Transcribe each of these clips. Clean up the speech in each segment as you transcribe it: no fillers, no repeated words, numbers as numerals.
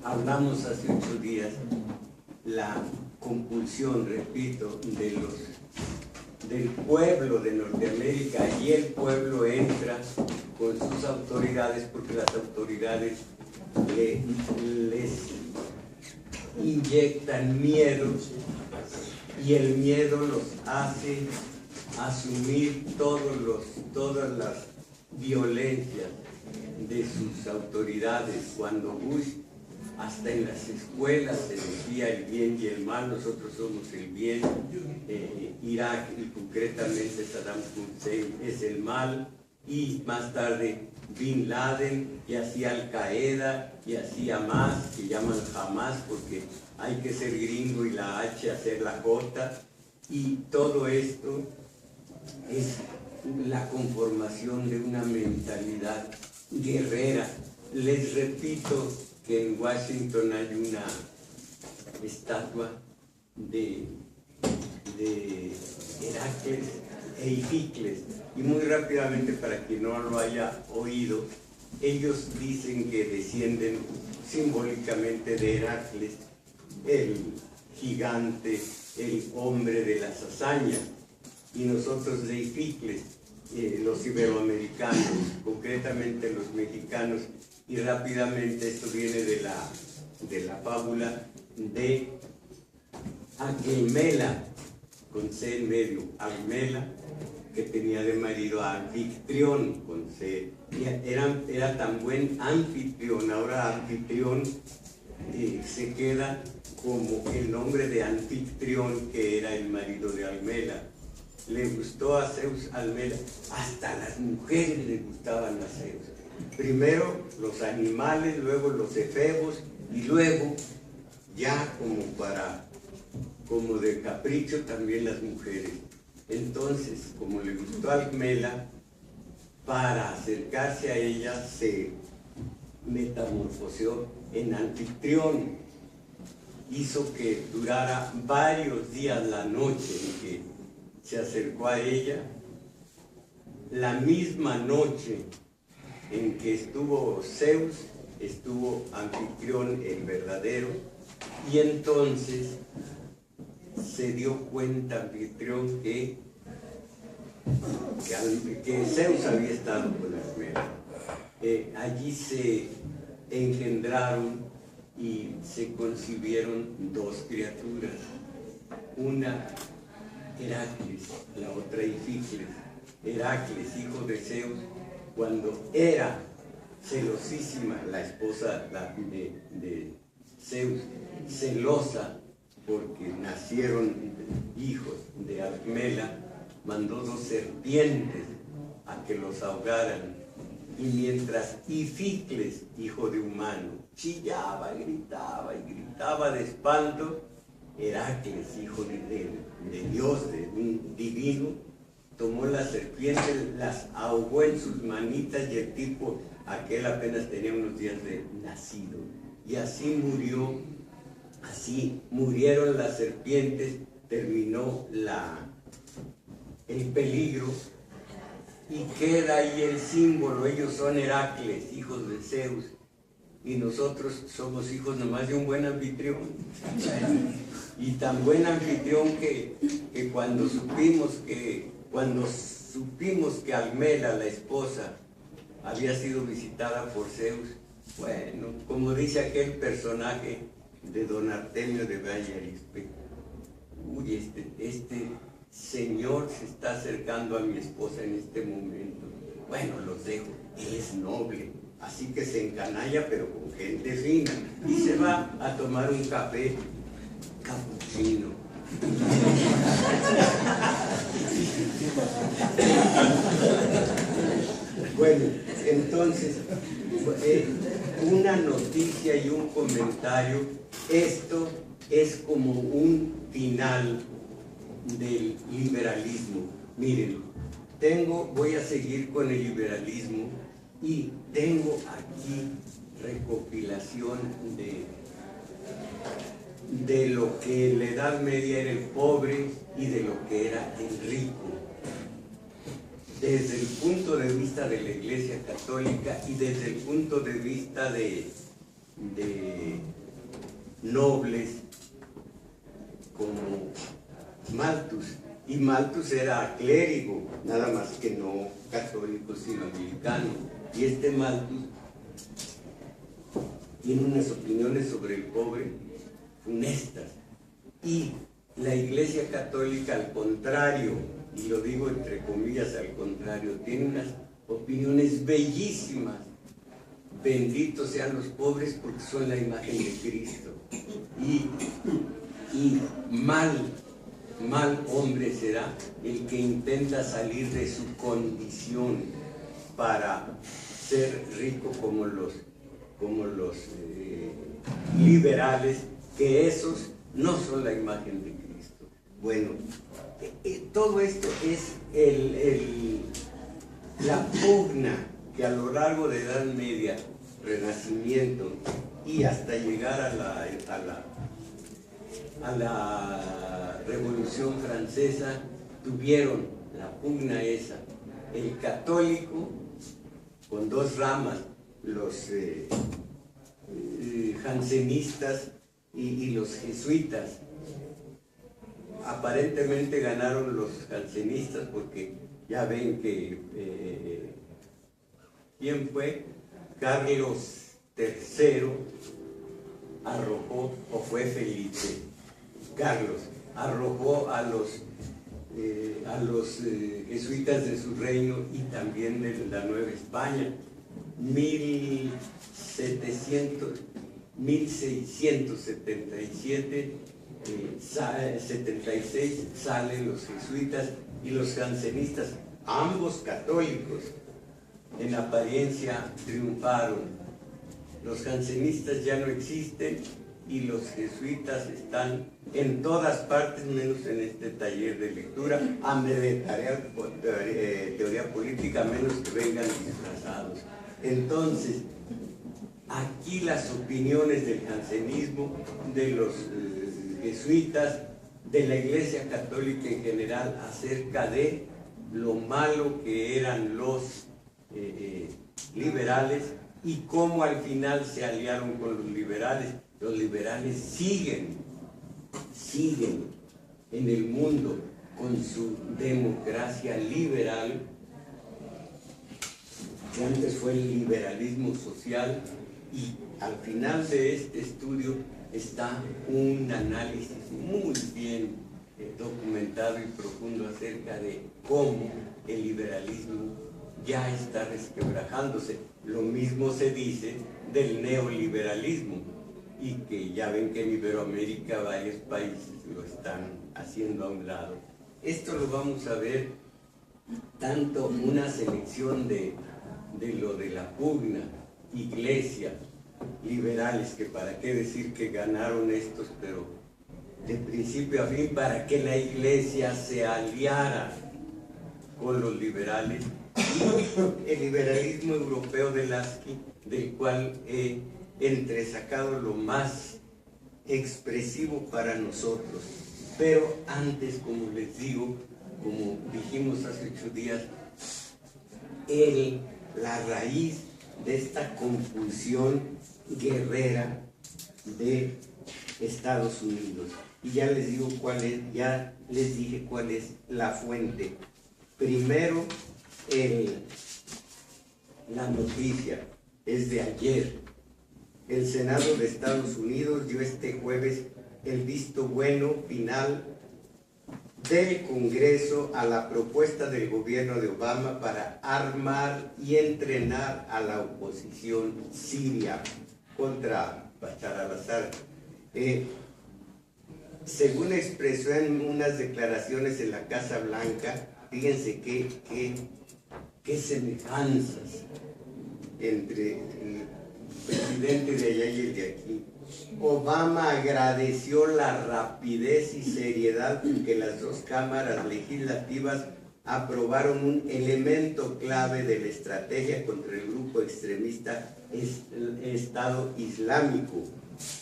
hablamos hace 8 días, la compulsión, repito, del pueblo de Norteamérica, y el pueblo entra con sus autoridades porque las autoridades les inyectan miedo, y el miedo los hace asumir todas las violencias de sus autoridades. Cuando Bush, hasta en las escuelas se decía el bien y el mal, nosotros somos el bien, Irak y concretamente Saddam Hussein es el mal, y más tarde Bin Laden, y así Al Qaeda, y así Hamas, que llaman Hamas porque hay que ser gringo y la H hacer la J, y todo esto es la conformación de una mentalidad guerrera. Les repito que en Washington hay una estatua de Heracles e Ificles, y muy rápidamente, para quien no lo haya oído, ellos dicen que descienden simbólicamente de Heracles, el gigante, el hombre de las hazañas, y nosotros de Ificles, los iberoamericanos, concretamente los mexicanos. Y rápidamente esto viene de la fábula de Aquelmela, con C en medio, Almela, que tenía de marido a Anfitrión, con C. Era tan buen anfitrión. Ahora anfitrión se queda como el nombre de Anfitrión, que era el marido de Almela. Le gustó a Zeus Almela, hasta las mujeres le gustaban a Zeus. Primero los animales, luego los efebos, y luego ya como de capricho también las mujeres. Entonces, como le gustó a Almela, para acercarse a ella se metamorfoseó en Anfitrión. Hizo que durara varios días la noche en que se acercó a ella, la misma noche en que estuvo Zeus, estuvo Anfitrión el verdadero, y entonces se dio cuenta Anfitrión que Zeus había estado con Almela. Allí se engendraron y se concibieron 2 criaturas, una Heracles, la otra Ificles. Heracles, hijo de Zeus, cuando era celosísima la esposa de Zeus, celosa porque nacieron hijos de Almela, mandó 2 serpientes a que los ahogaran, y mientras Ificles, hijo de humano, chillaba, gritaba y gritaba de espanto, Heracles, hijo de Dios, de un divino, tomó las serpientes, las ahogó en sus manitas, y el tipo, aquel apenas tenía unos días de nacido, y así murió, así murieron las serpientes, terminó el peligro, y queda ahí el símbolo. Ellos son Heracles, hijos de Zeus, y nosotros somos hijos nomás de un buen anfitrión. Y tan buen anfitrión que cuando supimos que Almela, la esposa, había sido visitada por Zeus, bueno, como dice aquel personaje de don Artemio de Valle Arizpe, uy, este señor se está acercando a mi esposa en este momento, bueno, los dejo, él es noble, así que se encanalla, pero con gente fina, y se va a tomar un café capuchino. Bueno, entonces, una noticia y un comentario. Esto es como un final del liberalismo. Miren, voy a seguir con el liberalismo, y tengo aquí recopilación de lo que en la Edad Media era el pobre y de lo que era el rico, desde el punto de vista de la Iglesia Católica y desde el punto de vista de nobles como Malthus. Y Malthus era clérigo, nada más que no católico, sino anglicano. Y este Malthus tiene unas opiniones sobre el pobre funestas. Y la Iglesia Católica, al contrario, y lo digo entre comillas, al contrario, tiene unas opiniones bellísimas. Benditos sean los pobres porque son la imagen de Cristo. Y mal hombre será el que intenta salir de su condición para ser rico como los liberales, que esos no son la imagen de Cristo. Bueno, todo esto es la pugna que a lo largo de Edad Media, Renacimiento y hasta llegar a la Revolución Francesa tuvieron la pugna esa. El católico con dos ramas, los jansenistas y los jesuitas. Aparentemente ganaron los jansenistas porque ya ven que ¿quién fue? Carlos III arrojó, o fue Felipe, Carlos arrojó a los jesuitas de su reino y también de la Nueva España. 1677, 76 salen los jesuitas y los jansenistas, ambos católicos. En apariencia triunfaron. Los jansenistas ya no existen y los jesuitas están en todas partes, menos en este taller de lectura, de teoría política, menos que vengan disfrazados. Entonces, aquí las opiniones del jansenismo, de los jesuitas, de la Iglesia Católica en general, acerca de lo malo que eran los liberales y cómo al final se aliaron con los liberales. Los liberales siguen en el mundo con su democracia liberal, que antes fue el liberalismo social, y al final de este estudio está un análisis muy bien documentado y profundo acerca de cómo el liberalismo ya está resquebrajándose. Lo mismo se dice del neoliberalismo, y que ya ven que en Iberoamérica varios países lo están haciendo a un lado. Esto lo vamos a ver tanto una selección de lo de la pugna, iglesia, liberales, que para qué decir que ganaron estos, pero de principio a fin, para que la iglesia se aliara con los liberales. El liberalismo europeo de Lasky, del cual he entresacado lo más expresivo para nosotros. Pero antes, como les digo, como dijimos hace 8 días, la raíz de esta compulsión guerrera de Estados Unidos. Y ya les digo cuál es, ya les dije cuál es la fuente. Primero, la noticia es de ayer. El Senado de Estados Unidos dio este jueves el visto bueno final del Congreso a la propuesta del gobierno de Obama para armar y entrenar a la oposición siria contra Bashar al-Assad. Según expresó en unas declaraciones en la Casa Blanca, fíjense qué semejanzas entre el presidente de allá y el de aquí. Obama agradeció la rapidez y seriedad con que las dos cámaras legislativas aprobaron un elemento clave de la estrategia contra el grupo extremista Estado Islámico: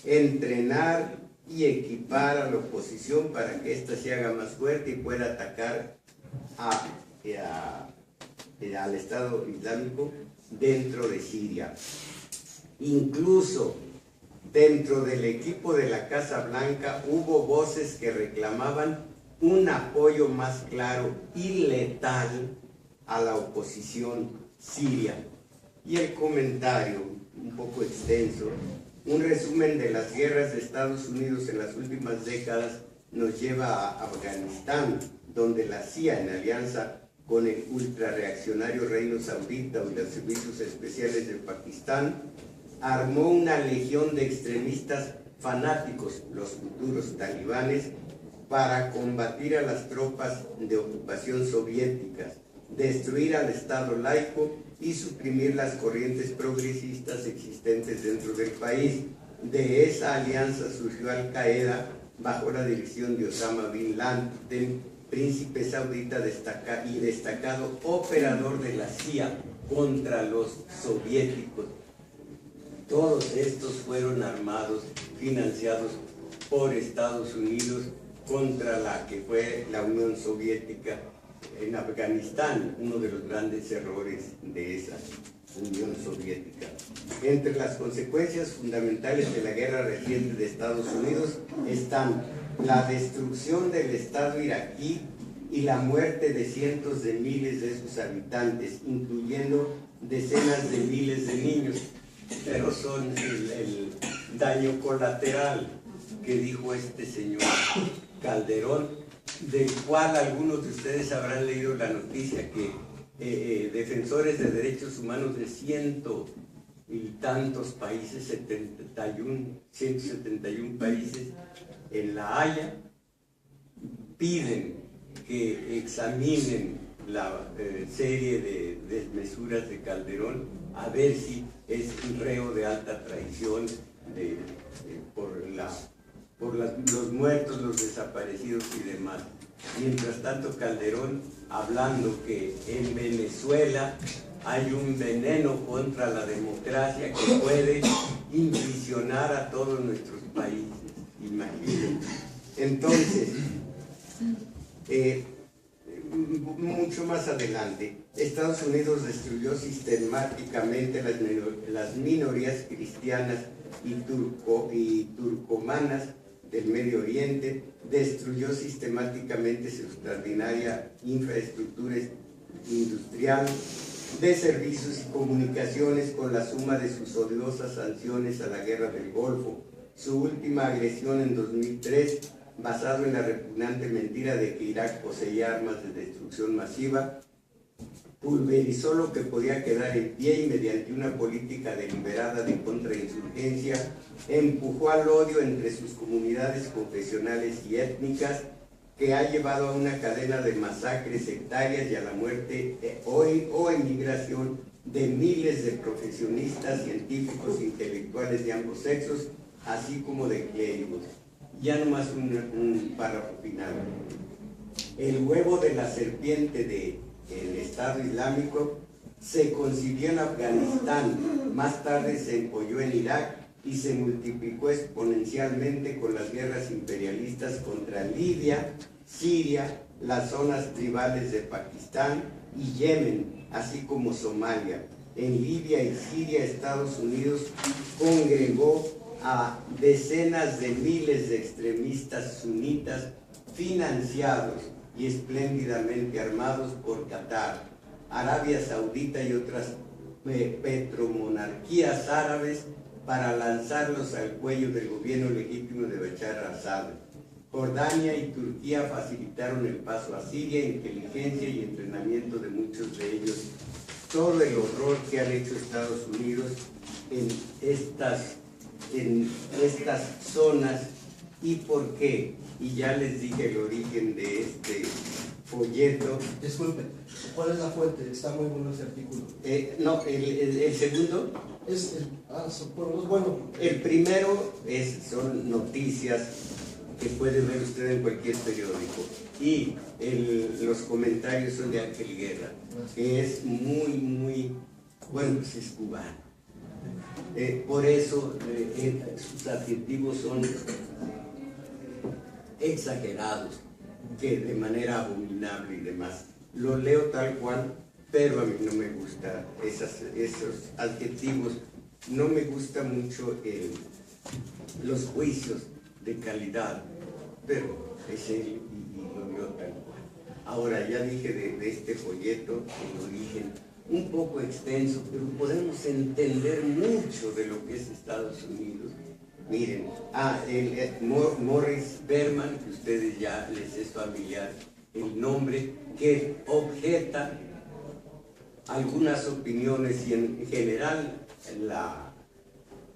entrenar y equipar a la oposición para que ésta se haga más fuerte y pueda atacar al Estado Islámico dentro de Siria. Incluso Dentro del equipo de la Casa Blanca hubo voces que reclamaban un apoyo más claro y letal a la oposición siria. Y el comentario, un poco extenso, un resumen de las guerras de Estados Unidos en las últimas décadas nos lleva a Afganistán, donde la CIA, en alianza con el ultrarreaccionario Reino Saudita y los servicios especiales de Pakistán, armó una legión de extremistas fanáticos, los futuros talibanes, para combatir a las tropas de ocupación soviéticas, destruir al Estado laico y suprimir las corrientes progresistas existentes dentro del país. De esa alianza surgió Al-Qaeda bajo la dirección de Osama Bin Laden, príncipe saudita y destacado operador de la CIA contra los soviéticos. Todos estos fueron armados, financiados por Estados Unidos contra la que fue la Unión Soviética en Afganistán, uno de los grandes errores de esa Unión Soviética. Entre las consecuencias fundamentales de la guerra reciente de Estados Unidos están la destrucción del Estado iraquí y la muerte de cientos de miles de sus habitantes, incluyendo decenas de miles de niños. Pero son el daño colateral que dijo este señor Calderón, del cual algunos de ustedes habrán leído la noticia que defensores de derechos humanos de ciento y tantos países, 171 países, en La Haya, piden que examinen la serie de desmesuras de Calderón a ver si es reo de alta traición por los muertos, los desaparecidos y demás. Mientras tanto, Calderón hablando que en Venezuela hay un veneno contra la democracia que puede imprisionar a todos nuestros países. Imagínense. Entonces, mucho más adelante, Estados Unidos destruyó sistemáticamente las minorías cristianas y turcomanas del Medio Oriente, destruyó sistemáticamente su extraordinaria infraestructura industrial, de servicios y comunicaciones con la suma de sus odiosas sanciones a la Guerra del Golfo. Su última agresión en 2003, basado en la repugnante mentira de que Irak poseía armas de destrucción masiva, pulverizó lo que podía quedar en pie y mediante una política deliberada de contrainsurgencia empujó al odio entre sus comunidades confesionales y étnicas, que ha llevado a una cadena de masacres sectarias y a la muerte o emigración de miles de profesionistas, científicos, intelectuales de ambos sexos, así como de clérigos. Ya nomás un párrafo final. El huevo de la serpiente del Estado Islámico se concibió en Afganistán, más tarde se empolló en Irak y se multiplicó exponencialmente con las guerras imperialistas contra Libia, Siria, las zonas tribales de Pakistán y Yemen, así como Somalia. En Libia y Siria, Estados Unidos congregó a decenas de miles de extremistas sunitas financiados y espléndidamente armados por Qatar, Arabia Saudita y otras petromonarquías árabes para lanzarlos al cuello del gobierno legítimo de Bashar al-Assad. Jordania y Turquía facilitaron el paso a Siria, inteligencia y entrenamiento de muchos de ellos. Todo el horror que han hecho Estados Unidos en estas zonas. ¿Y por qué? Y ya les dije el origen de este folleto. Disculpe, ¿cuál es la fuente? Está muy bueno ese artículo. No, el segundo. Bueno. El primero son noticias que puede ver usted en cualquier periódico. Y los comentarios son de Ángel Guerra, que es muy, bueno, pues es cubano. Por eso sus adjetivos son exagerados, que de manera abominable y demás. Lo leo tal cual, pero a mí no me gustan esos adjetivos. No me gusta mucho los juicios de calidad, pero es él y lo vio tal cual. Ahora, ya dije de este folleto, el origen, un poco extenso, pero podemos entender mucho de lo que es Estados Unidos. Miren, Morris Berman, que ustedes ya les es familiar el nombre, que objeta algunas opiniones y en general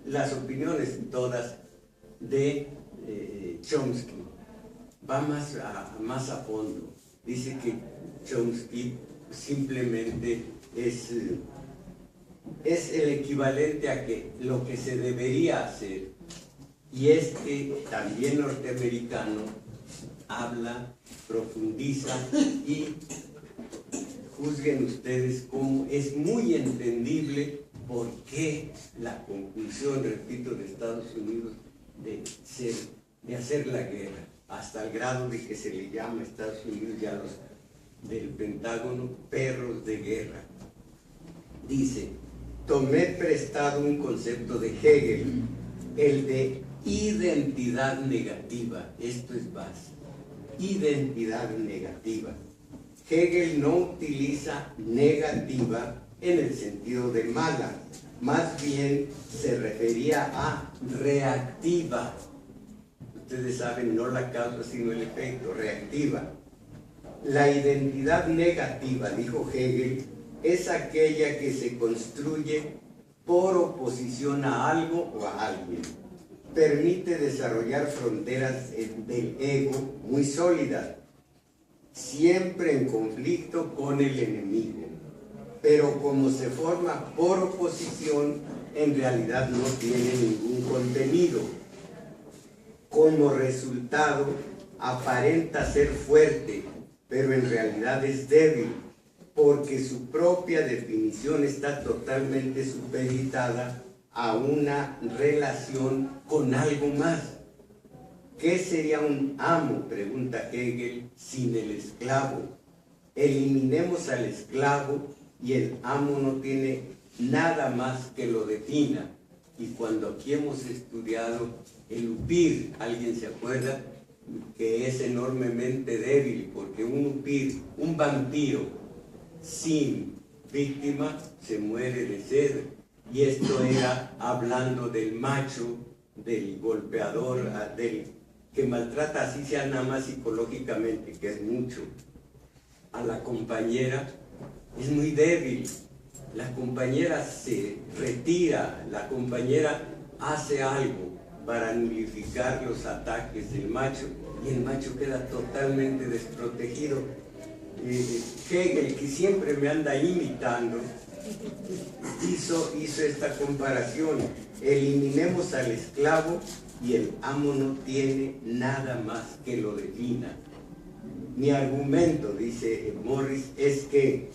las opiniones todas de Chomsky. Va más a fondo. Dice que Chomsky simplemente es el equivalente a que lo que se debería hacer. Y también norteamericano habla, profundiza y juzguen ustedes cómo es muy entendible por qué la conclusión, repito, de Estados Unidos de hacer la guerra, hasta el grado de que se le llama a Estados Unidos ya los del Pentágono perros de guerra. Dice, tomé prestado un concepto de Hegel, el de identidad negativa. Esto es base, identidad negativa. Hegel no utiliza negativa en el sentido de mala, más bien se refería a reactiva. Ustedes saben, no la causa sino el efecto, reactiva. La identidad negativa, dijo Hegel, es aquella que se construye por oposición a algo o a alguien. Permite desarrollar fronteras del ego muy sólidas, siempre en conflicto con el enemigo. Pero como se forma por oposición, en realidad no tiene ningún contenido. Como resultado, aparenta ser fuerte, pero en realidad es débil, porque su propia definición está totalmente supeditada a una relación con algo más. ¿Qué sería un amo?, pregunta Hegel, sin el esclavo. Eliminemos al esclavo y el amo no tiene nada más que lo defina. Y cuando aquí hemos estudiado el upir, ¿alguien se acuerda? Que es enormemente débil, porque un upir, un vampiro sin víctima, se muere de sed. Y esto era hablando del macho, del golpeador, del que maltrata, así sea nada más psicológicamente, que es mucho. A la compañera es muy débil. La compañera se retira, la compañera hace algo para nulificar los ataques del macho y el macho queda totalmente desprotegido. Hegel, que siempre me anda imitando, hizo esta comparación. Eliminemos al esclavo y el amo no tiene nada más que lo defina. Mi argumento, dice Morris, es que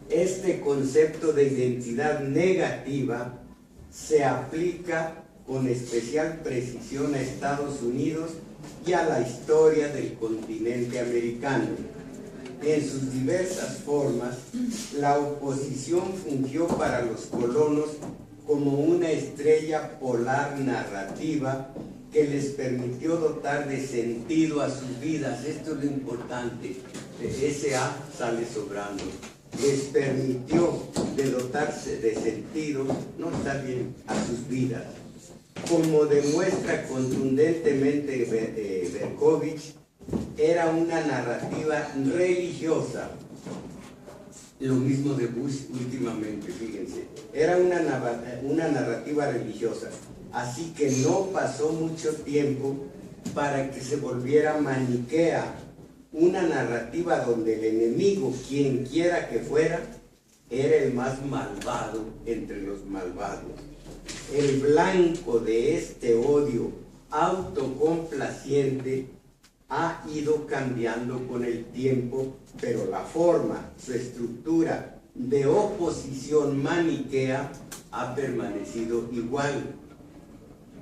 este concepto de identidad negativa se aplica con especial precisión a Estados Unidos y a la historia del continente americano. En sus diversas formas, la oposición fungió para los colonos como una estrella polar narrativa que les permitió dotar de sentido a sus vidas. Esto es lo importante. Ese A sale sobrando. Les permitió de dotarse de sentido, no está bien, a sus vidas. Como demuestra contundentemente Berkovich, era una narrativa religiosa. Lo mismo de Bush últimamente, fíjense. Era una narrativa religiosa. Así que no pasó mucho tiempo para que se volviera maniquea. Una narrativa donde el enemigo, quien quiera que fuera, era el más malvado entre los malvados. El blanco de este odio autocomplaciente ha ido cambiando con el tiempo, pero la forma, su estructura de oposición maniquea ha permanecido igual.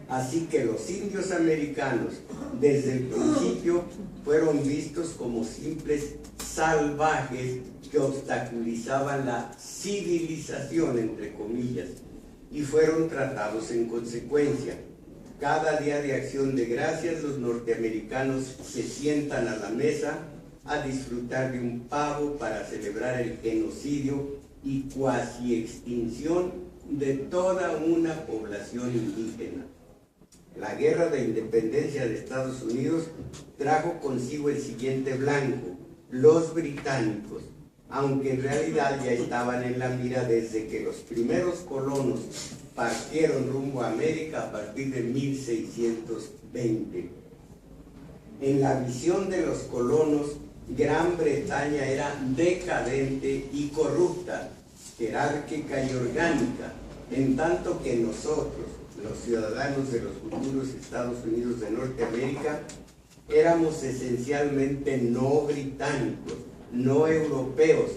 Así que los indios americanos desde el principio fueron vistos como simples salvajes que obstaculizaban la civilización, entre comillas, y fueron tratados en consecuencia. Cada día de acción de gracias los norteamericanos se sientan a la mesa a disfrutar de un pavo para celebrar el genocidio y cuasi extinción de toda una población indígena. La guerra de independencia de Estados Unidos trajo consigo el siguiente blanco: los británicos, aunque en realidad ya estaban en la mira desde que los primeros colonos partieron rumbo a América a partir de 1620. En la visión de los colonos, Gran Bretaña era decadente y corrupta, jerárquica y orgánica, en tanto que nosotros, los ciudadanos de los futuros Estados Unidos de Norteamérica, éramos esencialmente no británicos, no europeos,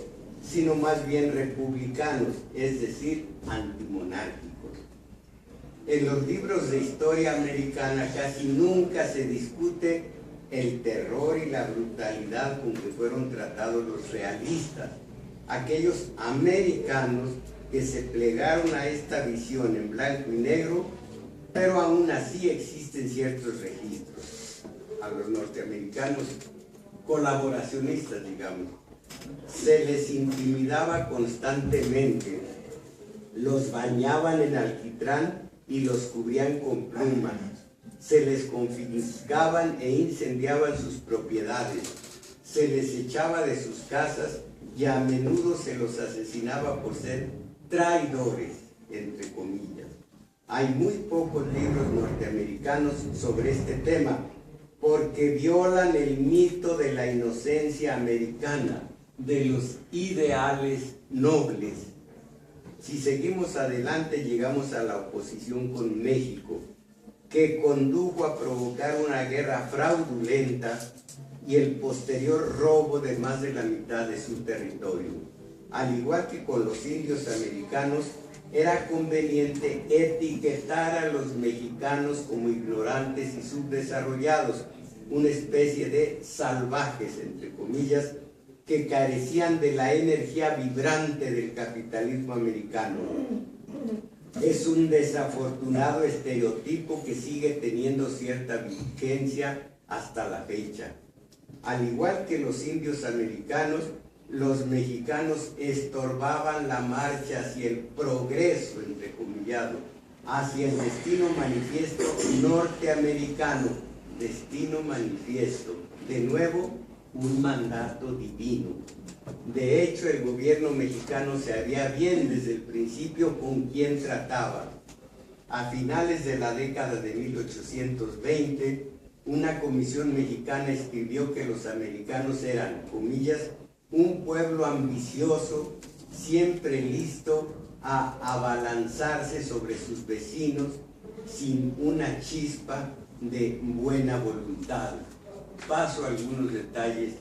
sino más bien republicanos, es decir, antimonárquicos. En los libros de historia americana casi nunca se discute el terror y la brutalidad con que fueron tratados los realistas, aquellos americanos que se plegaron a esta visión en blanco y negro, pero aún así existen ciertos registros. A los norteamericanos colaboracionistas, digamos, se les intimidaba constantemente, los bañaban en alquitrán y los cubrían con plumas, se les confiscaban e incendiaban sus propiedades, se les echaba de sus casas y a menudo se los asesinaba por ser traidores, entre comillas. Hay muy pocos libros norteamericanos sobre este tema, porque violan el mito de la inocencia americana, de los ideales nobles. Si seguimos adelante, llegamos a la oposición con México, que condujo a provocar una guerra fraudulenta y el posterior robo de más de la mitad de su territorio. Al igual que con los indios americanos, era conveniente etiquetar a los mexicanos como ignorantes y subdesarrollados, una especie de salvajes, entre comillas, que carecían de la energía vibrante del capitalismo americano. Es un desafortunado estereotipo que sigue teniendo cierta vigencia hasta la fecha. Al igual que los indios americanos, los mexicanos estorbaban la marcha hacia el progreso, entrecomillado, hacia el destino manifiesto norteamericano, destino manifiesto, de nuevo un mandato divino. De hecho, el gobierno mexicano sabía bien desde el principio con quién trataba. A finales de la década de 1820, una comisión mexicana escribió que los americanos eran, comillas, un pueblo ambicioso, siempre listo a abalanzarse sobre sus vecinos sin una chispa de buena voluntad. Paso a algunos detalles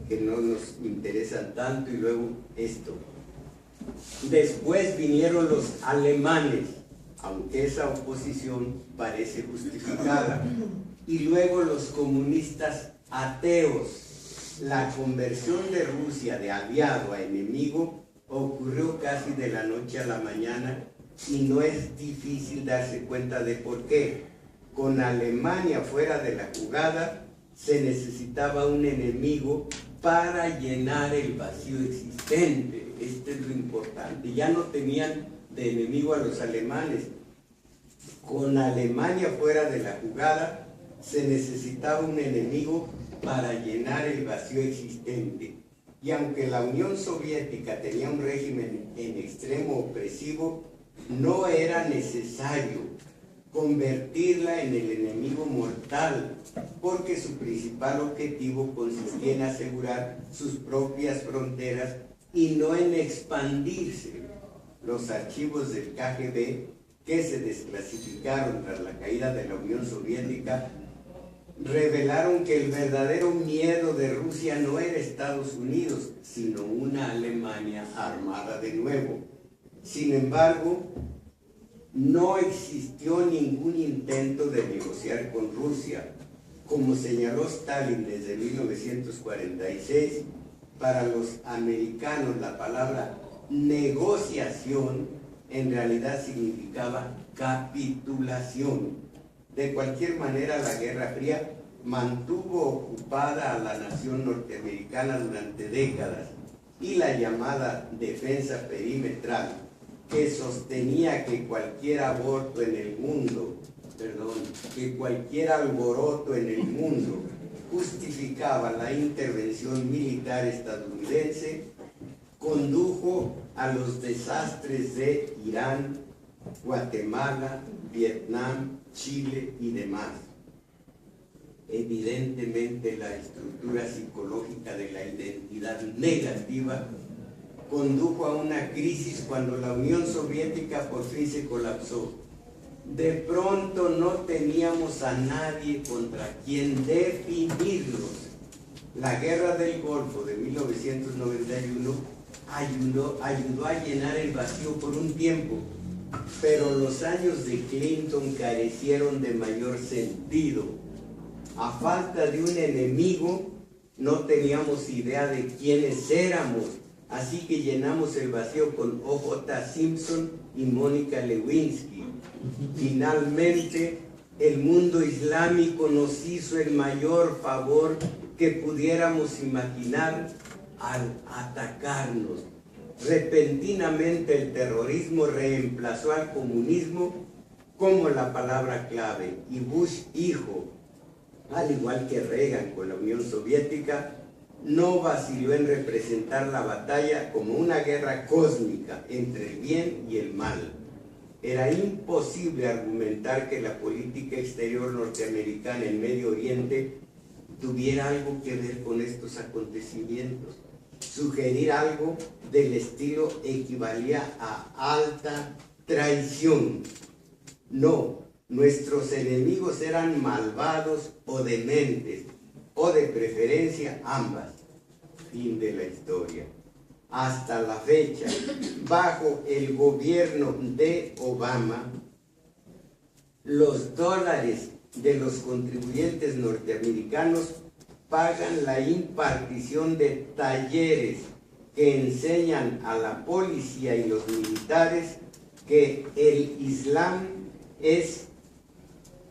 que no nos interesan tanto y luego esto. Después vinieron los alemanes, aunque esa oposición parece justificada, y luego los comunistas ateos. La conversión de Rusia de aliado a enemigo ocurrió casi de la noche a la mañana y no es difícil darse cuenta de por qué. Con Alemania fuera de la jugada, se necesitaba un enemigo para llenar el vacío existente. Este es lo importante. Ya no tenían de enemigo a los alemanes. Con Alemania fuera de la jugada, se necesitaba un enemigo para llenar el vacío existente. Y aunque la Unión Soviética tenía un régimen en extremo opresivo, no era necesario convertirla en el enemigo mortal, porque su principal objetivo consistía en asegurar sus propias fronteras y no en expandirse. Los archivos del KGB, que se desclasificaron tras la caída de la Unión Soviética, revelaron que el verdadero miedo de Rusia no era Estados Unidos, sino una Alemania armada de nuevo. Sin embargo, no existió ningún intento de negociar con Rusia. Como señaló Stalin desde 1946, para los americanos la palabra negociación en realidad significaba capitulación. De cualquier manera, la Guerra Fría mantuvo ocupada a la nación norteamericana durante décadas, y la llamada defensa perimetral, que sostenía que cualquier alboroto en el mundo justificaba la intervención militar estadounidense, condujo a los desastres de Irán, Guatemala, Vietnam, Chile y demás. Evidentemente, la estructura psicológica de la identidad negativa condujo a una crisis cuando la Unión Soviética por fin se colapsó. De pronto no teníamos a nadie contra quien definirnos. La Guerra del Golfo de 1991 ayudó a llenar el vacío por un tiempo, pero los años de Clinton carecieron de mayor sentido. A falta de un enemigo, no teníamos idea de quiénes éramos, así que llenamos el vacío con O.J. Simpson y Mónica Lewinsky. Finalmente, el mundo islámico nos hizo el mayor favor que pudiéramos imaginar al atacarnos. Repentinamente, el terrorismo reemplazó al comunismo como la palabra clave, y Bush hijo, al igual que Reagan con la Unión Soviética, no vaciló en representar la batalla como una guerra cósmica entre el bien y el mal. Era imposible argumentar que la política exterior norteamericana en Medio Oriente tuviera algo que ver con estos acontecimientos. Sugerir algo del estilo equivalía a alta traición. No, nuestros enemigos eran malvados o dementes, o de preferencia ambas. Fin de la historia. Hasta la fecha, bajo el gobierno de Obama, los dólares de los contribuyentes norteamericanos pagan la impartición de talleres que enseñan a la policía y los militares que el Islam es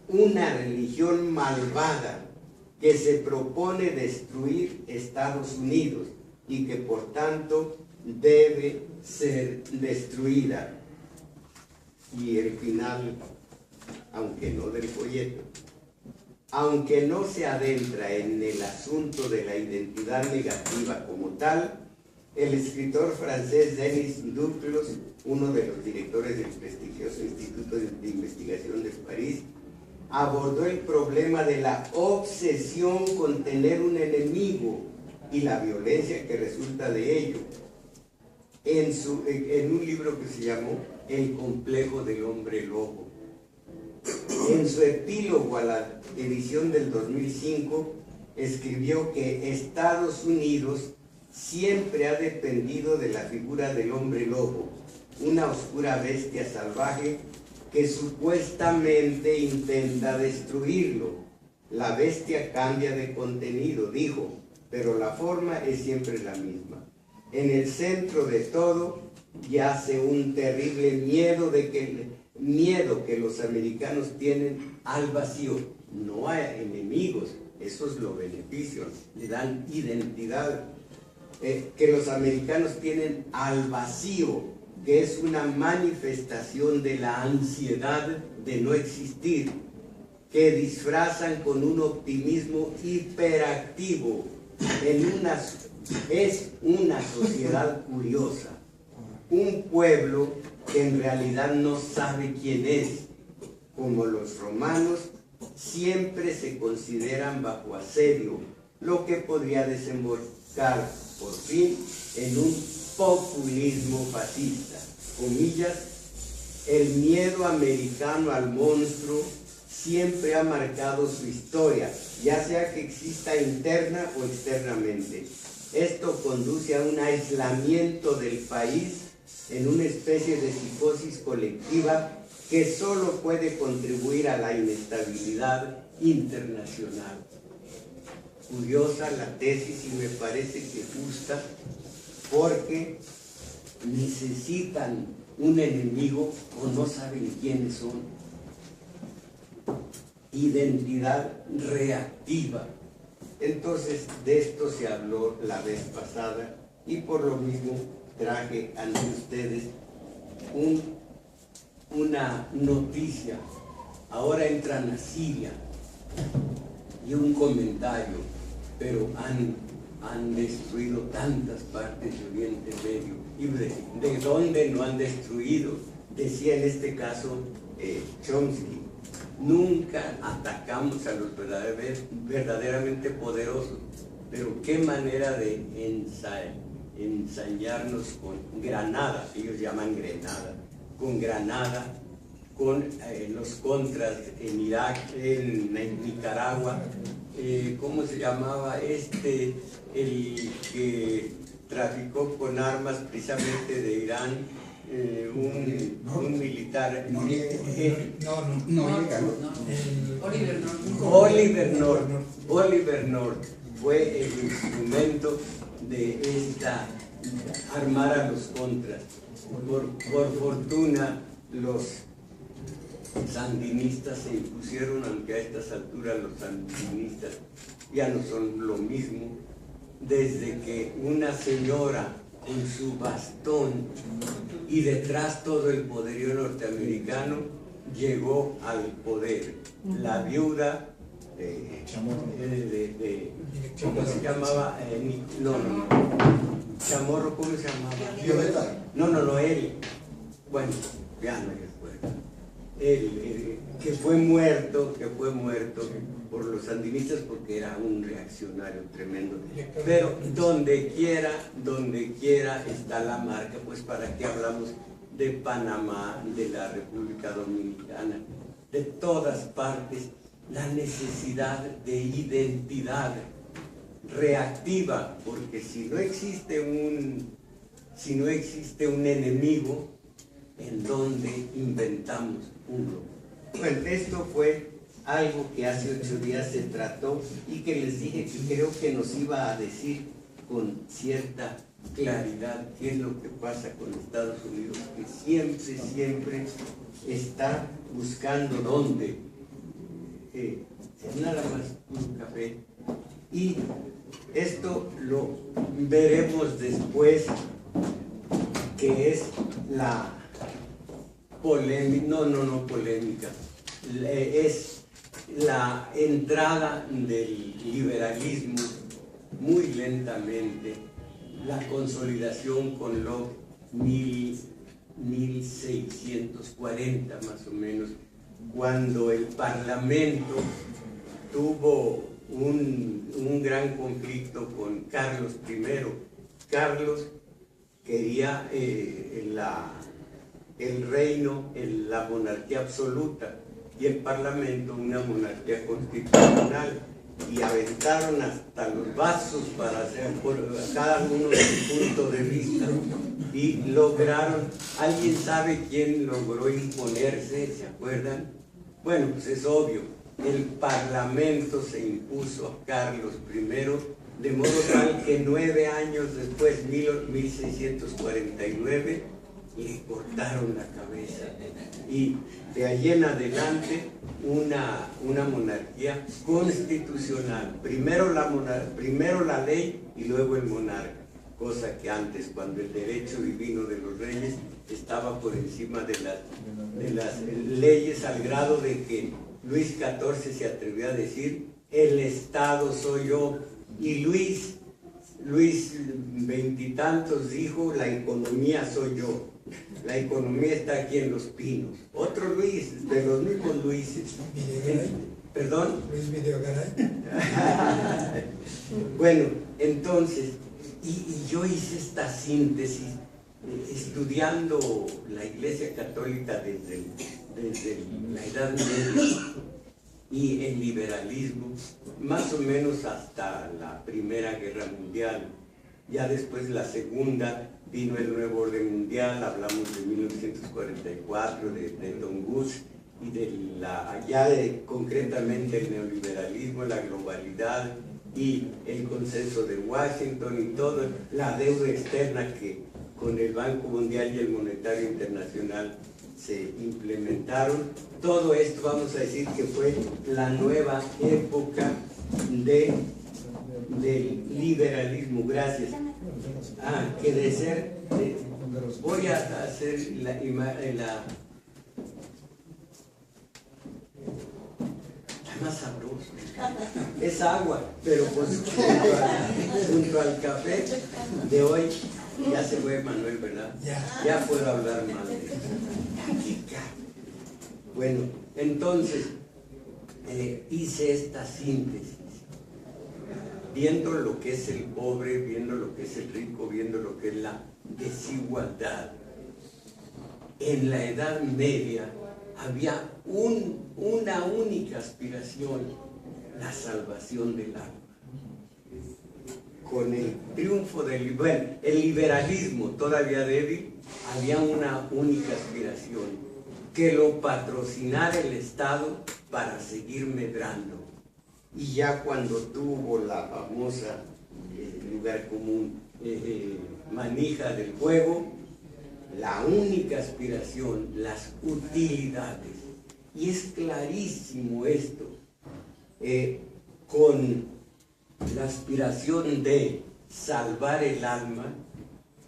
una religión malvada que se propone destruir Estados Unidos y que por tanto debe ser destruida. Y el final, aunque no del folleto, aunque no se adentra en el asunto de la identidad negativa como tal, el escritor francés Denis Duclos, uno de los directores del prestigioso Instituto de Investigación de París, abordó el problema de la obsesión con tener un enemigo y la violencia que resulta de ello en un libro que se llamó El complejo del hombre lobo. En su epílogo a la edición del 2005 escribió que Estados Unidos siempre ha dependido de la figura del hombre lobo, una oscura bestia salvaje que supuestamente intenta destruirlo. La bestia cambia de contenido, dijo, pero la forma es siempre la misma. En el centro de todo yace un terrible miedo que los americanos tienen al vacío, no a enemigos, esos lo benefician, le dan identidad, que los americanos tienen al vacío, que es una manifestación de la ansiedad de no existir, que disfrazan con un optimismo hiperactivo. Es una sociedad curiosa, un pueblo que en realidad no sabe quién es. Como los romanos, siempre se consideran bajo asedio, lo que podría desembocar por fin en un populismo fascista. Comillas, el miedo americano al monstruo siempre ha marcado su historia, ya sea que exista interna o externamente. Esto conduce a un aislamiento del país en una especie de psicosis colectiva que solo puede contribuir a la inestabilidad internacional. Curiosa la tesis y me parece que justa, porque necesitan un enemigo o no saben quiénes son. identidad reactiva. Entonces, de esto se habló la vez pasada y por lo mismo traje ante ustedes una noticia. Ahora entran a Siria y un comentario, pero han destruido tantas partes de Oriente Medio. ¿Y de dónde no han destruido? Decía en este caso Chomsky, nunca atacamos a los verdaderamente poderosos, pero qué manera de ensayarnos con granadas, ellos llaman granada, con granada, con los contras en Irak, en Nicaragua, ¿cómo se llamaba el que traficó con armas precisamente de Irán? Un militar. Oliver North fue el instrumento de armar a los contras. Por fortuna, los sandinistas se impusieron, aunque a estas alturas los sandinistas ya no son lo mismo, desde que una señora con su bastón y detrás todo el poderío norteamericano llegó al poder. La viuda ¿cómo se llamaba? Chamorro, ¿cómo se llamaba? Violeta. No, él. Bueno, ya no recuerdo. Él, que fue muerto por los sandinistas porque era un reaccionario tremendo. Pero donde quiera está la marca, pues para qué hablamos de Panamá, de la República Dominicana, de todas partes, la necesidad de identidad reactiva, porque si no existe un enemigo, ¿en dónde inventamos uno? Bueno, esto fue algo que hace 8 días se trató y que les dije que creo que nos iba a decir con cierta claridad qué es lo que pasa con Estados Unidos, que siempre está buscando dónde. Nada más un café. Y esto lo veremos después, que es la polémica, no polémica, es la entrada del liberalismo muy lentamente, la consolidación con Locke 1640 más o menos, cuando el Parlamento tuvo un gran conflicto con Carlos I. Carlos quería el reino, la monarquía absoluta, y el Parlamento una monarquía constitucional, y aventaron hasta los vasos para hacer por cada uno de su punto de vista, y lograron. ¿Alguien sabe quién logró imponerse? ¿Se acuerdan? Bueno, pues es obvio, el Parlamento se impuso a Carlos I, de modo tal que 9 años después, 1649, le cortaron la cabeza, y de allí en adelante una monarquía constitucional, primero la ley y luego el monarca, cosa que antes, cuando el derecho divino de los reyes estaba por encima de las leyes, al grado de que Luis XIV se atrevió a decir: el Estado soy yo, y Luis veintitantos dijo: la economía soy yo. La economía está aquí en Los Pinos. Otro Luis, de los mismos Luises. ¿Perdón? Luis Videogaray. Bueno, entonces, y yo hice esta síntesis estudiando la Iglesia Católica desde la Edad Media y el liberalismo, más o menos hasta la Primera Guerra Mundial. Ya después la Segunda vino el nuevo orden mundial, hablamos de 1944, de Don Gus, y concretamente el neoliberalismo, la globalidad y el consenso de Washington y toda la deuda externa que con el Banco Mundial y el Monetario Internacional se implementaron. Todo esto vamos a decir que fue la nueva época del liberalismo. Gracias. Que de ser, voy a hacer la más sabroso. Es agua, pero pues junto al café de hoy, ya se fue Manuel, ¿verdad? Ya puedo hablar mal de esto. Bueno, entonces hice esta síntesis, viendo lo que es el pobre, viendo lo que es el rico, viendo lo que es la desigualdad. En la Edad Media había una única aspiración, la salvación del alma. Con el triunfo del el liberalismo todavía débil, había una única aspiración, que lo patrocinara el Estado para seguir medrando. Y ya cuando tuvo la famosa lugar común manija del juego, la única aspiración, las utilidades. Y es clarísimo esto, con la aspiración de salvar el alma,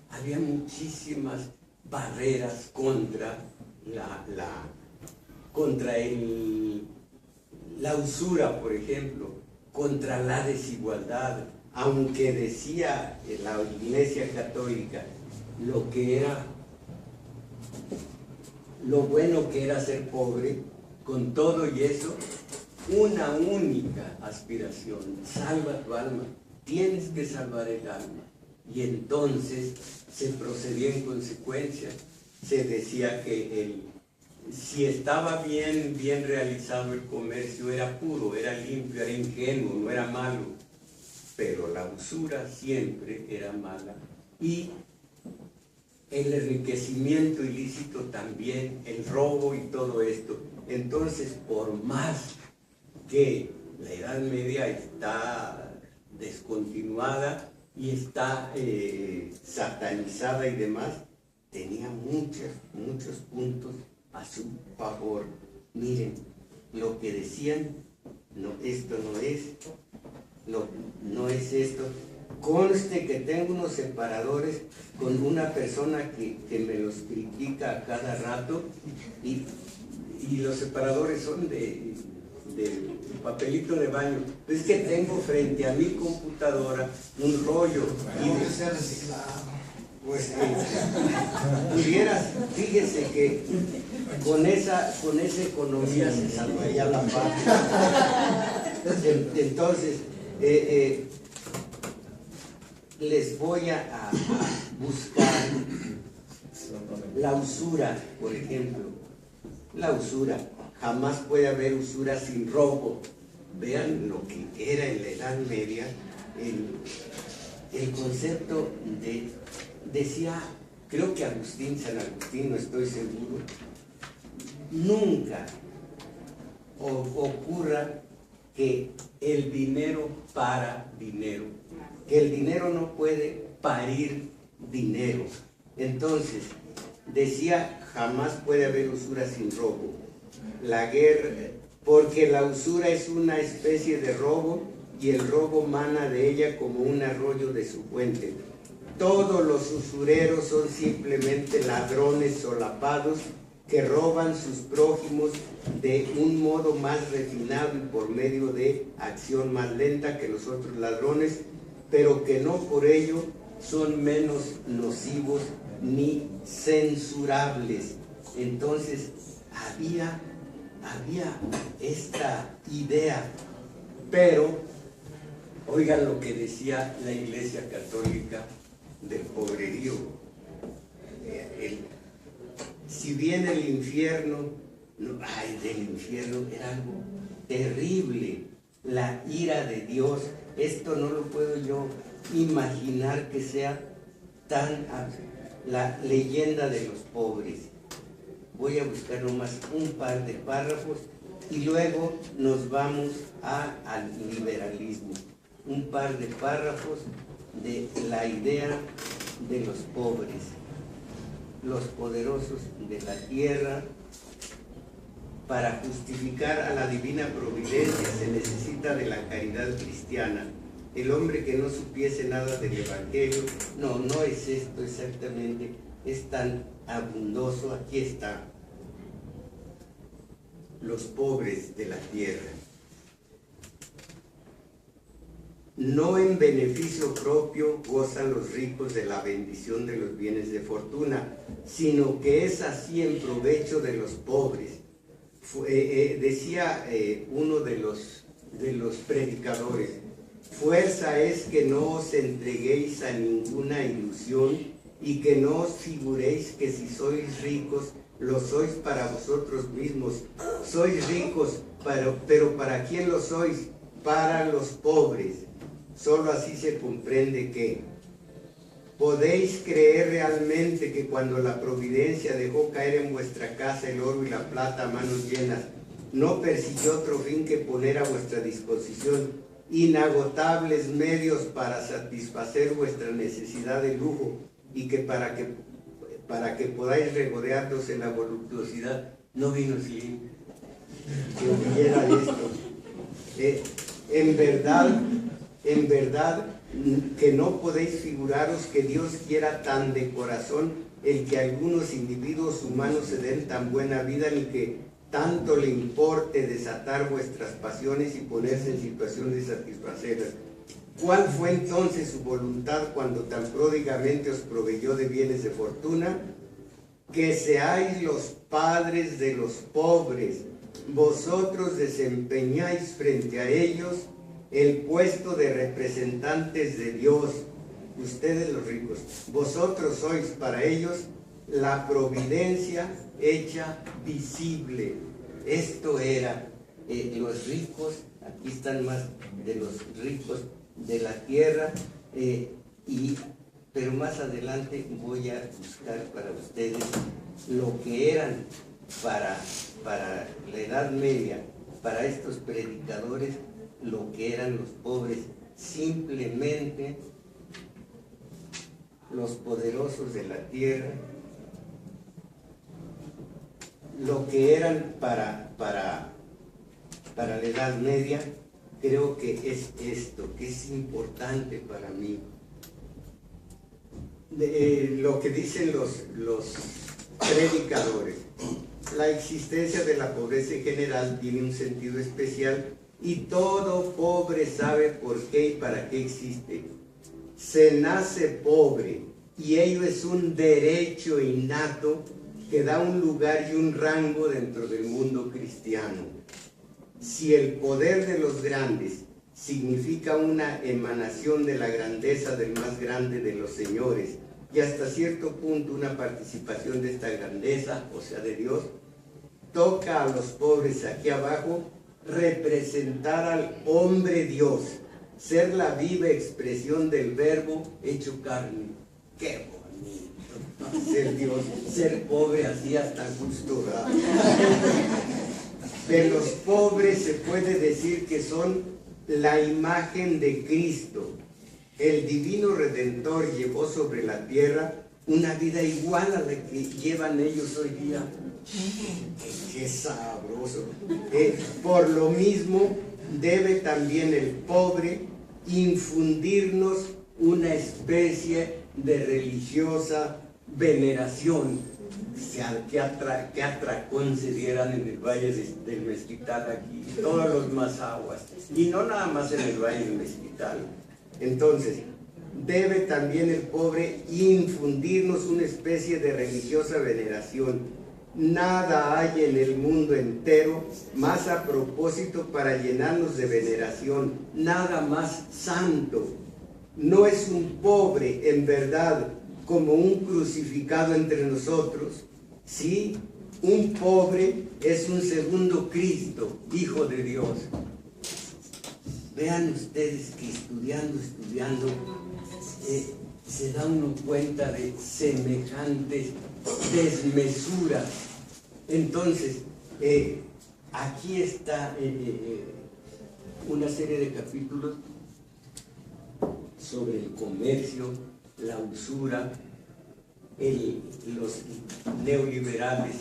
había muchísimas barreras contra la usura, por ejemplo, contra la desigualdad, aunque decía la Iglesia Católica lo bueno que era ser pobre, con todo y eso, una única aspiración: salva tu alma, tienes que salvar el alma. Y entonces se procedía en consecuencia. Se decía que si estaba bien realizado el comercio, era puro, era limpio, era ingenuo, no era malo, pero la usura siempre era mala. Y el enriquecimiento ilícito también, el robo y todo esto. Entonces, por más que la Edad Media está descontinuada y está satanizada y demás, tenía muchos puntos a su favor. Miren, lo que decían, no, esto no es esto. Conste que tengo unos separadores con una persona que me los critica a cada rato, y los separadores son de papelito de baño. Es que tengo frente a mi computadora un rollo. Pues pudieras, fíjese que con esa economía se salvaría la paz. Entonces, les voy a buscar la usura, por ejemplo. La usura, jamás puede haber usura sin robo. Vean lo que era en la Edad Media el concepto decía, creo que San Agustín, no estoy seguro, nunca ocurra que el dinero para dinero, que el dinero no puede parir dinero. Entonces, decía, jamás puede haber usura sin robo. La guerra, porque la usura es una especie de robo y el robo mana de ella como un arroyo de su fuente. Todos los usureros son simplemente ladrones solapados que roban sus prójimos de un modo más refinado y por medio de acción más lenta que los otros ladrones, pero que no por ello son menos nocivos ni censurables. Entonces había esta idea, pero oigan lo que decía la Iglesia Católica del pobrerío. Si bien el infierno, del infierno era algo terrible, la ira de Dios, esto no lo puedo yo imaginar que sea tan la leyenda de los pobres. Voy a buscar nomás un par de párrafos y luego nos vamos al liberalismo. Un par de párrafos de la idea de los pobres. los poderosos de la tierra. Para justificar a la divina providencia se necesita de la caridad cristiana. El hombre que no supiese nada del Evangelio, no es esto exactamente, es tan abundoso. Aquí está: los pobres de la tierra. No en beneficio propio gozan los ricos de la bendición de los bienes de fortuna, sino que es así en provecho de los pobres. Decía uno de los predicadores: fuerza es que no os entreguéis a ninguna ilusión y que no os figuréis que si sois ricos, lo sois para vosotros mismos. Sois ricos, pero ¿para quién lo sois? Para los pobres. Solo así se comprende que podéis creer realmente que cuando la providencia dejó caer en vuestra casa el oro y la plata a manos llenas, no persiguió otro fin que poner a vuestra disposición inagotables medios para satisfacer vuestra necesidad de lujo, y que para que podáis regodearos en la voluptuosidad. No vino sin que hubiera esto. En verdad que no podéis figuraros que Dios quiera tan de corazón el que algunos individuos humanos se den tan buena vida, ni que tanto le importe desatar vuestras pasiones y ponerse en situación de satisfacerlas. ¿Cuál fue entonces su voluntad cuando tan pródigamente os proveyó de bienes de fortuna? Que seáis los padres de los pobres. Vosotros desempeñáis frente a ellos el puesto de representantes de Dios. Ustedes los ricos, vosotros sois para ellos la providencia hecha visible. Esto era los ricos. Aquí están más de los ricos de la tierra, pero más adelante voy a buscar para ustedes lo que eran para la Edad Media, para estos predicadores, lo que eran los pobres. Simplemente los poderosos de la tierra, lo que eran para la Edad Media. Creo que es esto, que es importante para mí. Lo que dicen los predicadores: la existencia de la pobreza en general tiene un sentido especial, y todo pobre sabe por qué y para qué existe. Se nace pobre, y ello es un derecho innato que da un lugar y un rango dentro del mundo cristiano. Si el poder de los grandes significa una emanación de la grandeza del más grande de los señores, y hasta cierto punto una participación de esta grandeza, o sea, de Dios, toca a los pobres aquí abajo representar al hombre Dios, ser la viva expresión del verbo hecho carne. ¡Qué bonito! Ser Dios, ser pobre así hasta justo, ¿verdad? De los pobres se puede decir que son la imagen de Cristo. El divino Redentor llevó sobre la tierra una vida igual a la que llevan ellos hoy día. ¡Qué sabroso! Por lo mismo, debe también el pobre infundirnos una especie de religiosa veneración. ¿Qué atracón se dieran en el Valle del Mezquital aquí? Todos los mazahuas. Y no nada más en el Valle del Mezquital. Entonces, debe también el pobre infundirnos una especie de religiosa veneración. Nada hay en el mundo entero más a propósito para llenarnos de veneración, nada más santo. No es un pobre, en verdad, como un crucificado entre nosotros. Sí, un pobre es un segundo Cristo, Hijo de Dios. Vean ustedes que estudiando, se da uno cuenta de semejantes desmesuras. Entonces, aquí está una serie de capítulos sobre el comercio, la usura, los neoliberales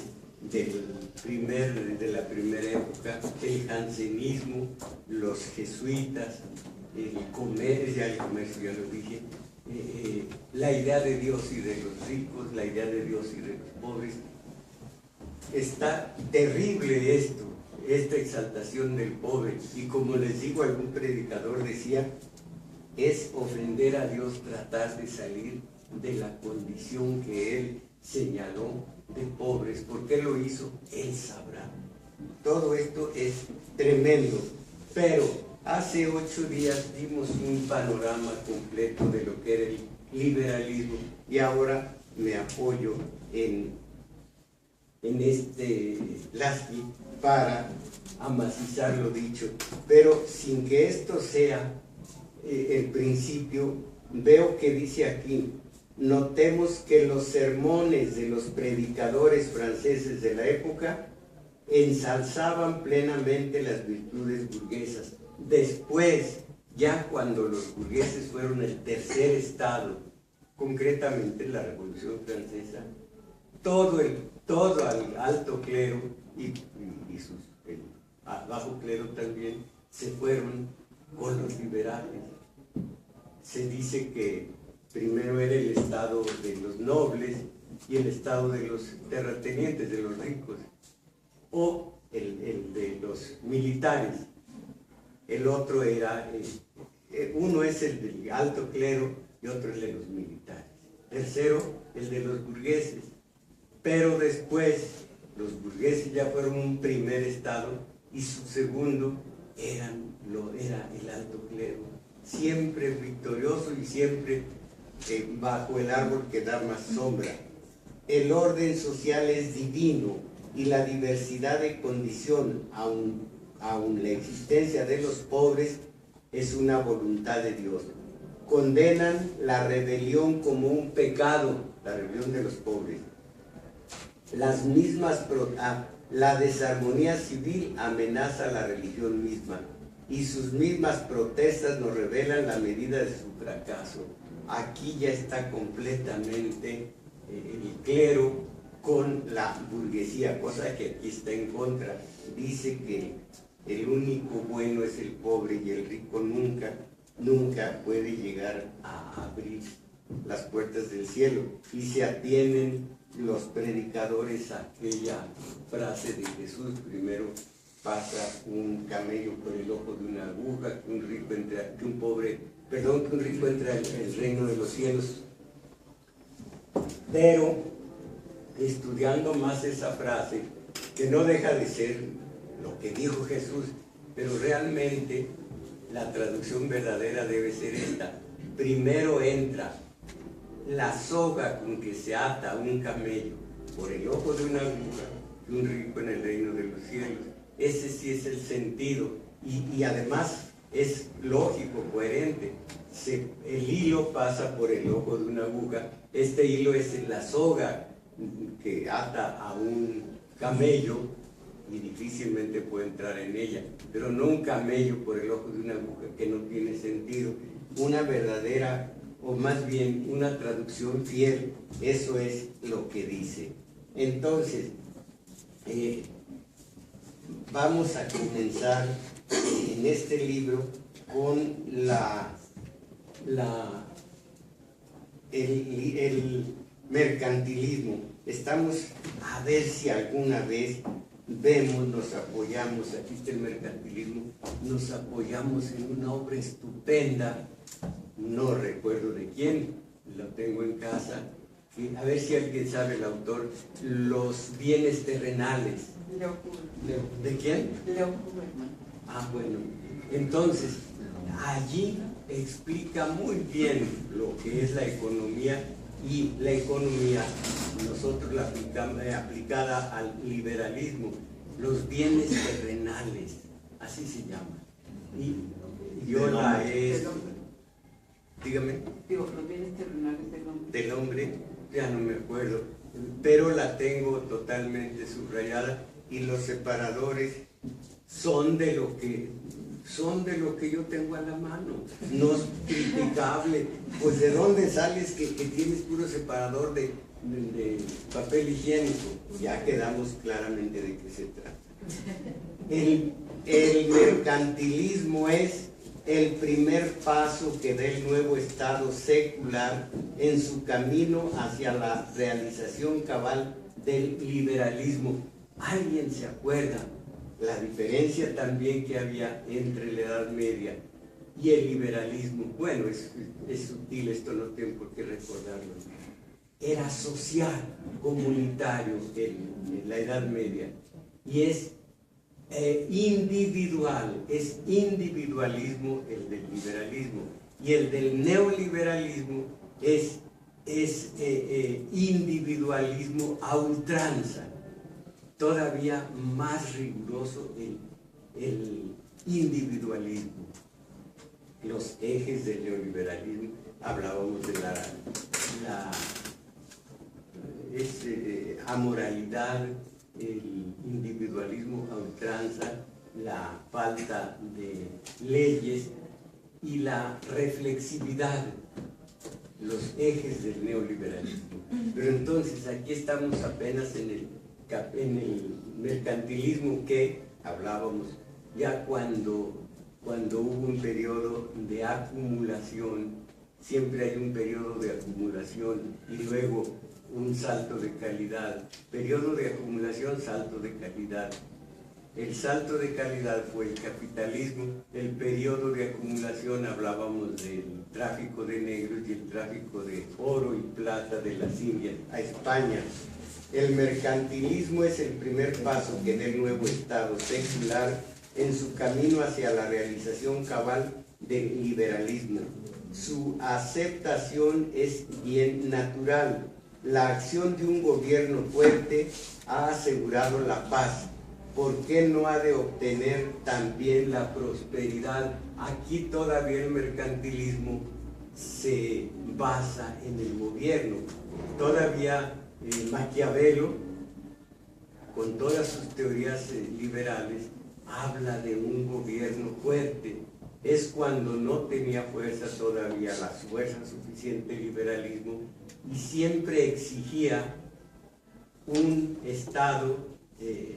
de la primera época, el jansenismo, los jesuitas, el comercio, ya lo dije, la idea de Dios y de los ricos, la idea de Dios y de los pobres. Está terrible esta exaltación del pobre, y como les digo, algún predicador decía, es ofender a Dios tratar de salir de la condición que Él señaló de pobres. ¿Por qué lo hizo? Él sabrá. Todo esto es tremendo, pero hace 8 días dimos un panorama completo de lo que era el liberalismo, y ahora me apoyo en este Lasky para amacizar lo dicho, pero sin que esto sea el principio. Veo que dice aquí: notemos que los sermones de los predicadores franceses de la época ensalzaban plenamente las virtudes burguesas. Después, ya cuando los burgueses fueron el tercer estado, concretamente la Revolución Francesa, todo el alto clero y el bajo clero también se fueron con los liberales. Se dice que primero era el estado de los nobles y el estado de los terratenientes, de los ricos, o el de los militares. El otro era, uno es el del alto clero y otro el de los militares. Tercero, el de los burgueses. Pero después, los burgueses ya fueron un primer estado y su segundo era el alto clero, siempre victorioso y siempre bajo el árbol que da más sombra. El orden social es divino y la diversidad de condición, aun la existencia de los pobres, es una voluntad de Dios. Condenan la rebelión como un pecado, la rebelión de los pobres. La desarmonía civil amenaza la religión misma, y sus mismas protestas nos revelan la medida de su fracaso. Aquí ya está completamente el clero con la burguesía, cosa que aquí está en contra. Dice que el único bueno es el pobre, y el rico nunca puede llegar a abrir las puertas del cielo. Y se atienen los predicadores a aquella frase de Jesús: primero pasa un camello por el ojo de una aguja, que un rico entra en el reino de los cielos. Pero estudiando más esa frase, que no deja de ser lo que dijo Jesús, pero realmente la traducción verdadera debe ser esta: primero entra la soga con que se ata un camello por el ojo de una aguja, que un rico en el reino de los cielos. Ese sí es el sentido, y además es lógico, coherente. El hilo pasa por el ojo de una aguja. Este hilo es la soga que ata a un camello y difícilmente puede entrar en ella, pero no un camello por el ojo de una aguja, que no tiene sentido. Una verdadera, o más bien una traducción fiel, eso es lo que dice. Entonces, vamos a comenzar en este libro con el mercantilismo. Estamos a ver si alguna vez vemos, nos apoyamos, aquí está el mercantilismo, nos apoyamos en una obra estupenda, no recuerdo de quién, lo tengo en casa, a ver si alguien sabe el autor, Los bienes terrenales. Leo Huberman. ¿De quién? Leo Huberman. Ah, bueno, entonces allí explica muy bien lo que es la economía, y la economía nosotros la aplicamos, aplicada al liberalismo, los bienes terrenales, así se llama. Y yo la he... Dígame. Digo, los bienes terrenales del hombre, ya no me acuerdo, pero la tengo totalmente subrayada, y los separadores son de lo que yo tengo a la mano. No es criticable. Pues ¿de dónde sales que tienes puro separador de papel higiénico, ya quedamos claramente de qué se trata. El mercantilismo es el primer paso que da el nuevo Estado secular en su camino hacia la realización cabal del liberalismo. ¿Alguien se acuerda la diferencia también que había entre la Edad Media y el liberalismo? Bueno, es sutil, esto no tengo por qué recordarlo. Era social, comunitario en la Edad Media, y es individual, es individualismo el del liberalismo, y el del neoliberalismo es individualismo a ultranza, todavía más riguroso el individualismo. Los ejes del neoliberalismo, hablábamos de la amoralidad, el individualismo a ultranza, la falta de leyes y la reflexividad, los ejes del neoliberalismo. Pero entonces aquí estamos apenas en el mercantilismo que hablábamos ya cuando hubo un periodo de acumulación. Siempre hay un periodo de acumulación y luego un salto de calidad. Periodo de acumulación, salto de calidad. El salto de calidad fue el capitalismo. El periodo de acumulación, hablábamos del tráfico de negros y el tráfico de oro y plata de las Indias a España. El mercantilismo es el primer paso que da el nuevo Estado secular en su camino hacia la realización cabal del liberalismo. Su aceptación es bien natural. La acción de un gobierno fuerte ha asegurado la paz. ¿Por qué no ha de obtener también la prosperidad? Aquí todavía el mercantilismo se basa en el gobierno. Todavía Maquiavelo, con todas sus teorías liberales, habla de un gobierno fuerte. Es cuando no tenía fuerza todavía, la fuerza suficiente el liberalismo, y siempre exigía un Estado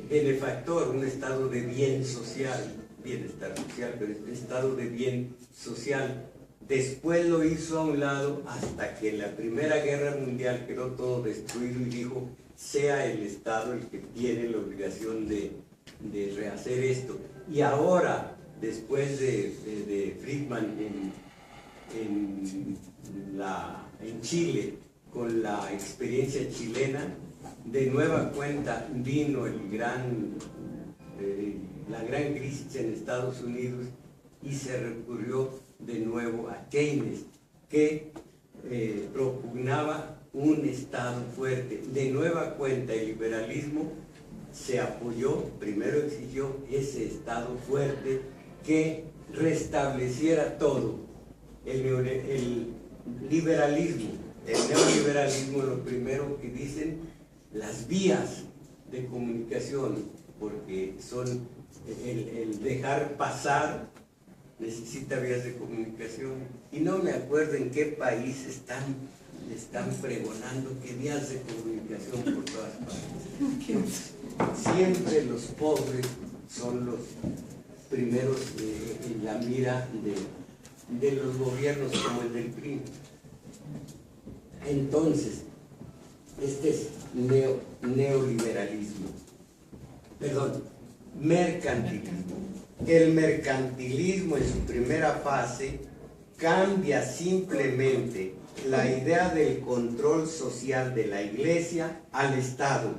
benefactor, un Estado de bien social, bienestar social, pero un Estado de bien social. Después lo hizo a un lado hasta que en la Primera Guerra Mundial quedó todo destruido y dijo, sea el Estado el que tiene la obligación de rehacer esto. Y ahora, después de Friedman en Chile, con la experiencia chilena, de nueva cuenta vino la gran crisis en Estados Unidos y se recurrió de nuevo a Keynes, que propugnaba un Estado fuerte. De nueva cuenta el liberalismo se apoyó, primero exigió ese Estado fuerte que restableciera todo. El liberalismo, el neoliberalismo, lo primero que dicen, las vías de comunicación, porque son el dejar pasar, necesita vías de comunicación. Y no me acuerdo en qué país están pregonando que vías de comunicación por todas partes. Siempre los pobres son los primeros en la mira de los gobiernos como el del PRI. Entonces, este es neoliberalismo. Perdón, mercantilismo. El mercantilismo en su primera fase cambia simplemente la idea del control social de la Iglesia al Estado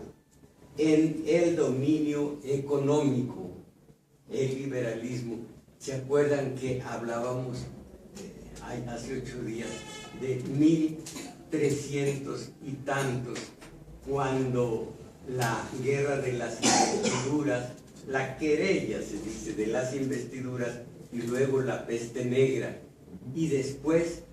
en el dominio económico. El liberalismo, ¿se acuerdan que hablábamos hace 8 días de 1300 y tantos, cuando la guerra de las investiduras, la querella se dice de las investiduras, y luego la peste negra, y después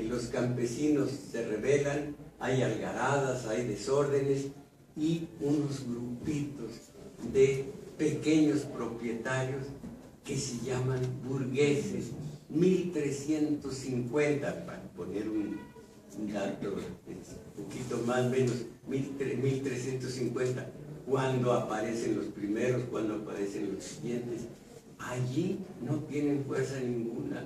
los campesinos se rebelan, hay algaradas, hay desórdenes, y unos grupitos de pequeños propietarios que se llaman burgueses, 1350, para poner un dato un poquito más o menos, 1350, cuando aparecen los primeros, cuando aparecen los siguientes. Allí no tienen fuerza ninguna,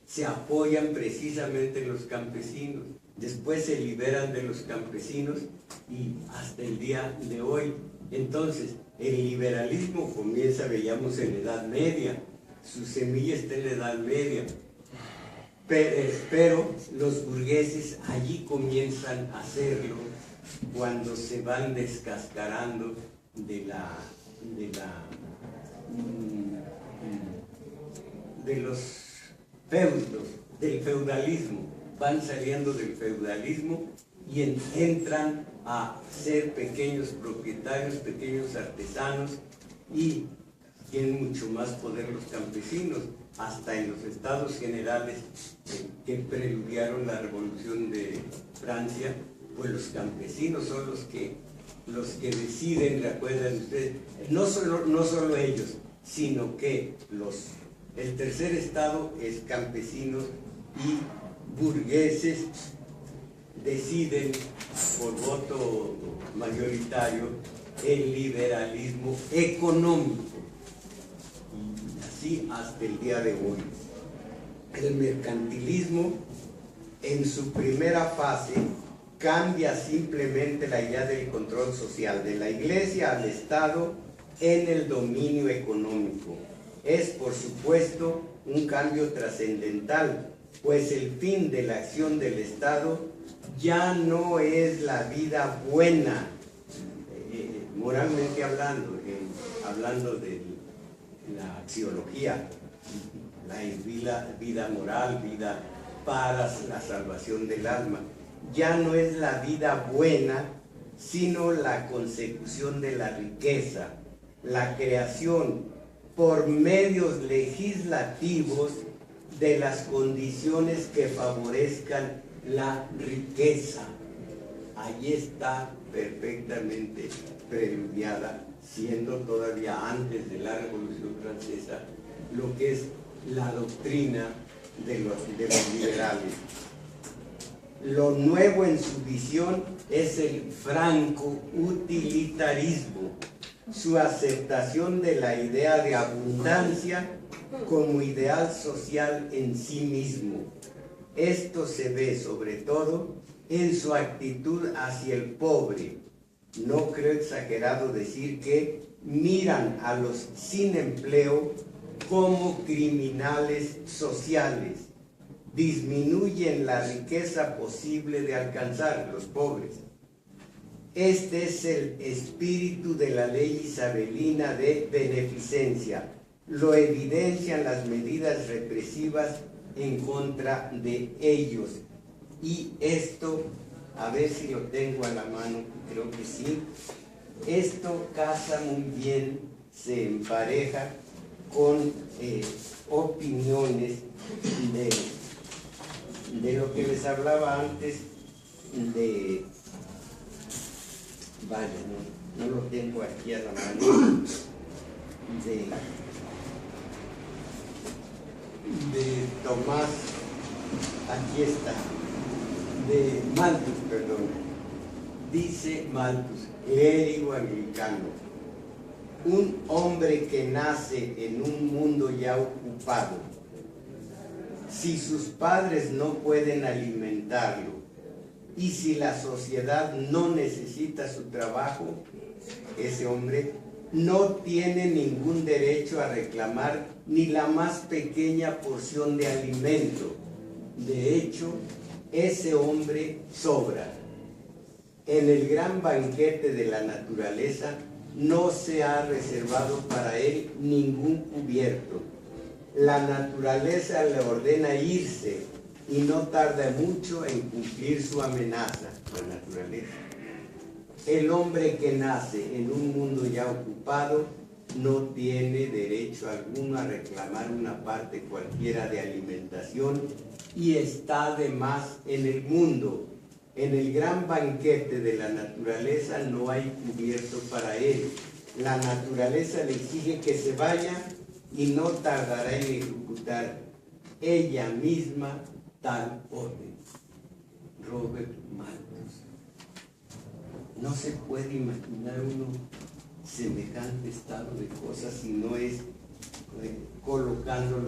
se apoyan precisamente en los campesinos, después se liberan de los campesinos y hasta el día de hoy. Entonces, el liberalismo comienza, veíamos, en la Edad Media, su semilla está en la Edad Media, pero los burgueses allí comienzan a hacerlo cuando se van descascarando de los feudos, del feudalismo, van saliendo del feudalismo y entran a ser pequeños propietarios, pequeños artesanos, y tienen mucho más poder los campesinos, hasta en los estados generales que preludiaron la Revolución de Francia, pues los campesinos son los que deciden, recuerdan ustedes, no solo ellos, sino que el tercer estado es campesinos y burgueses deciden por voto mayoritario el liberalismo económico. Y así hasta el día de hoy. El mercantilismo en su primera fase cambia simplemente la idea del control social de la Iglesia al Estado en el dominio económico. Es, por supuesto, un cambio trascendental, pues el fin de la acción del Estado ya no es la vida buena, moralmente hablando, hablando de la axiología, la vida moral, vida para la salvación del alma. Ya no es la vida buena, sino la consecución de la riqueza, la creación por medios legislativos de las condiciones que favorezcan la riqueza. Allí está perfectamente preludiada, siendo todavía antes de la Revolución Francesa, lo que es la doctrina de los liberales. Lo nuevo en su visión es el franco-utilitarismo, su aceptación de la idea de abundancia como ideal social en sí mismo. Esto se ve sobre todo en su actitud hacia el pobre. No creo exagerado decir que miran a los sin empleo como criminales sociales. Disminuyen la riqueza posible de alcanzar los pobres. Este es el espíritu de la ley isabelina de beneficencia. Lo evidencian las medidas represivas en contra de ellos. Y esto, a ver si lo tengo a la mano, creo que sí. Esto casa muy bien, se empareja con opiniones de lo que les hablaba antes de... Vaya, no lo tengo aquí a la mano. De Tomás, aquí está, de Malthus, perdón. Dice Malthus, clérigo anglicano: un hombre que nace en un mundo ya ocupado, si sus padres no pueden alimentarlo y si la sociedad no necesita su trabajo, ese hombre no tiene ningún derecho a reclamar ni la más pequeña porción de alimento. De hecho, ese hombre sobra. En el gran banquete de la naturaleza no se ha reservado para él ningún cubierto. La naturaleza le ordena irse y no tarda mucho en cumplir su amenaza, la naturaleza. El hombre que nace en un mundo ya ocupado no tiene derecho alguno a reclamar una parte cualquiera de alimentación y está además en el mundo. En el gran banquete de la naturaleza no hay cubierto para él. La naturaleza le exige que se vaya y no tardará en ejecutar ella misma tal orden. Robert Malthus. No se puede imaginar uno semejante estado de cosas si no es colocándolo